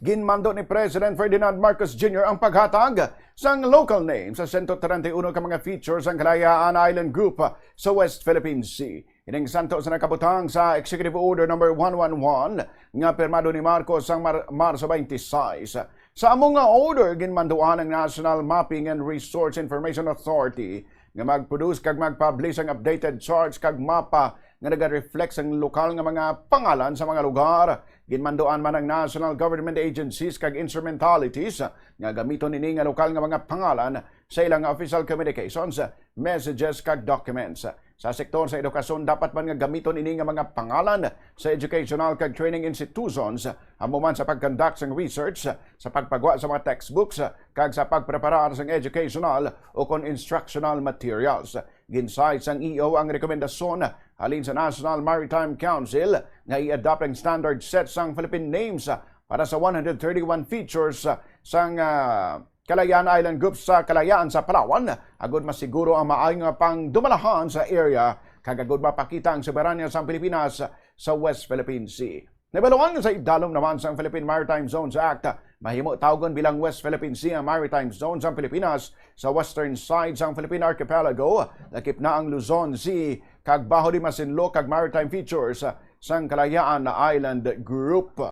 ginmando ni President Ferdinand Marcos Jr. ang paghatag sang local name sa 131 ka mga features ang Kalayaan Island Group sa West Philippine Sea. Ining santo sa nakabutang sa Executive Order No. 111 nga pirmado ni Marcos ang Marso 26. Sa among nga order, ginmanduan ang National Mapping and Resource Information Authority nga mag-produce kag mag-publish ang updated charts kag mapa nga naga-reflect ang lokal nga mga pangalan sa mga lugar. Ginmanduan man ang national government agencies kag instrumentalities nga gamiton ini nga lokal nga mga pangalan sa ilang official communications, messages kag documents. Sa sektor sa edukasyon, dapat man nga gamiton ini nga mga pangalan sa educational kag training institutions hamuman sa pag-conduct ng research, sa pagpagawa sa mga textbooks kag sa pagpreparar sa educational o kon instructional materials. Ginsay sang EO ang rekomendasyon halin sa National Maritime Council nga i-adopt ang standard set sang Philippine names para sa 131 features sang Kalayaan Island Group sa Kalayaan sa Palawan, agud masiguro ang maayong pangdumalahan sa area kag agud mapakita ang soberanya sa Pilipinas sa West Philippine Sea. Nabaluan sa idalom naman sa Philippine Maritime Zones Act, mahimo tawgon bilang West Philippine Sea ang maritime zone sa Pilipinas sa western side sa Philippine Archipelago, lakip na ang Luzon Sea kag baho di masinlo kag maritime features sang Kalayaan Island Group.